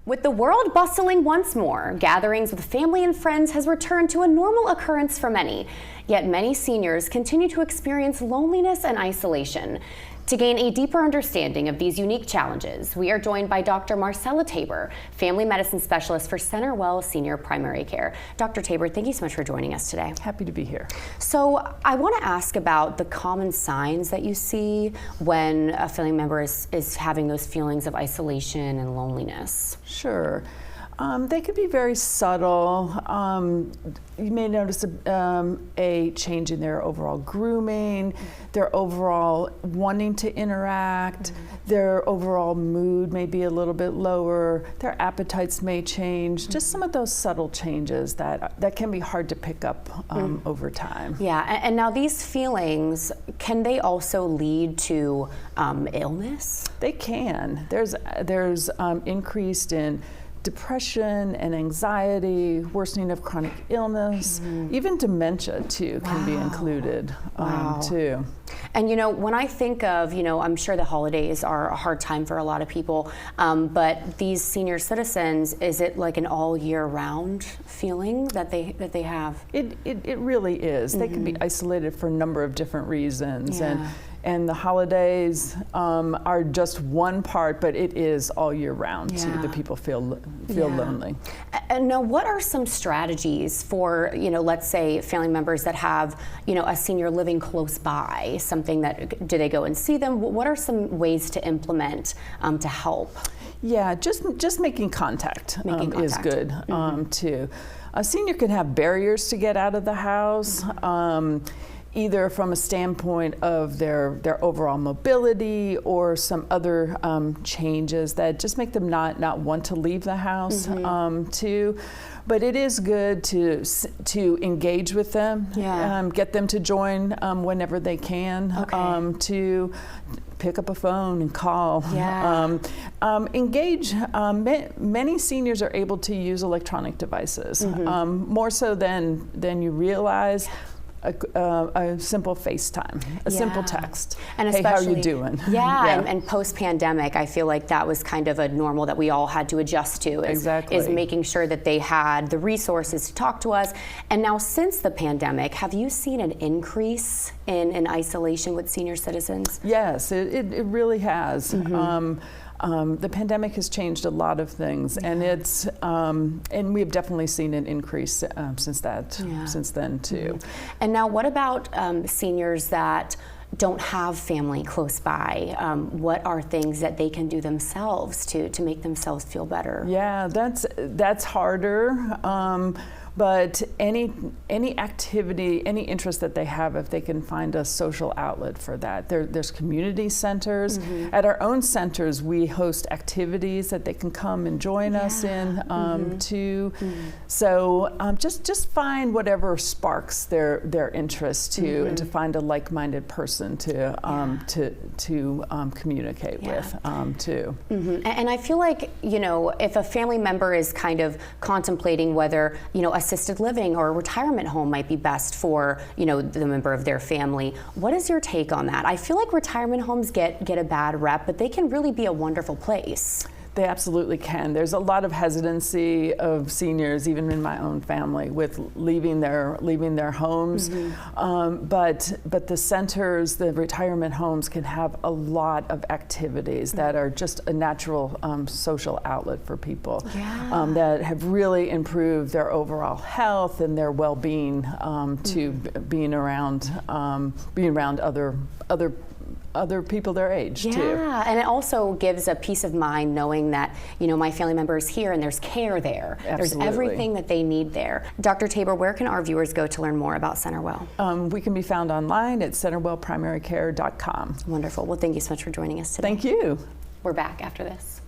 With the world bustling once more, gatherings with family and friends has returned to a normal occurrence for many. Yet many seniors continue to experience loneliness and isolation. To gain a deeper understanding of these unique challenges, we are joined by Dr. Marcella A, Tabor, family medicine specialist for CenterWell Senior Primary Care. Dr. Tabor, thank you so much for joining us today. Happy to be here. So I want to ask about the common signs that you see when a family member is having those feelings of isolation and loneliness. Sure. They could be very subtle. You may notice a change in their overall grooming, their overall wanting to interact, their overall mood may be a little bit lower, their appetites may change, just some of those subtle changes that can be hard to pick up over time. Yeah, and now these feelings, can they also lead to illness? They can. There's increased in depression and anxiety, worsening of chronic illness, even dementia too can be included too. And you know, when I think of, I'm sure the holidays are a hard time for a lot of people, but these senior citizens, is it like an all year round feeling that they have? It really is. They can be isolated for a number of different reasons. And the holidays are just one part, but it is all year round too. The people feel lonely. And now, what are some strategies for, let's say family members that have, a senior living close by, something that, do they go and see them? What are some ways to implement to help? Yeah, just making contact, is good too. A senior can have barriers to get out of the house. Either from a standpoint of their overall mobility or some other changes that just make them not want to leave the house too. But it is good to engage with them, get them to join whenever they can, to pick up a phone and call. Engage. Many seniors are able to use electronic devices, more so than you realize. A simple FaceTime, a simple text. And hey, how are you doing? And post-pandemic, I feel like that was kind of a normal that we all had to adjust to. Is making sure that they had the resources to talk to us. And now, since the pandemic, have you seen an increase in isolation with senior citizens? Yes, it really has. The pandemic has changed a lot of things, and and we've definitely seen an increase since then too. And now, what about seniors that don't have family close by? What are things that they can do themselves to make themselves feel better? Yeah, that's harder. But any activity, any interest that they have, if they can find a social outlet for that. There's community centers. At our own centers, we host activities that they can come and join us in too. So just find whatever sparks their interest too, and to find a like-minded person to communicate with too. And I feel like, if a family member is kind of contemplating whether, assisted living or a retirement home might be best for, the member of their family. What is your take on that? I feel like retirement homes get a bad rep, but they can really be a wonderful place. They absolutely can. There's a lot of hesitancy of seniors, even in my own family, with leaving their homes. But the centers, the retirement homes, can have a lot of activities that are just a natural social outlet for people that have really improved their overall health and their well-being to being around other people their age too. Yeah, and it also gives a peace of mind knowing that, my family member is here and there's care there. There's everything that they need there. Dr. Tabor, where can our viewers go to learn more about CenterWell? We can be found online at centerwellprimarycare.com. Wonderful. Well, thank you so much for joining us today. Thank you. We're back after this.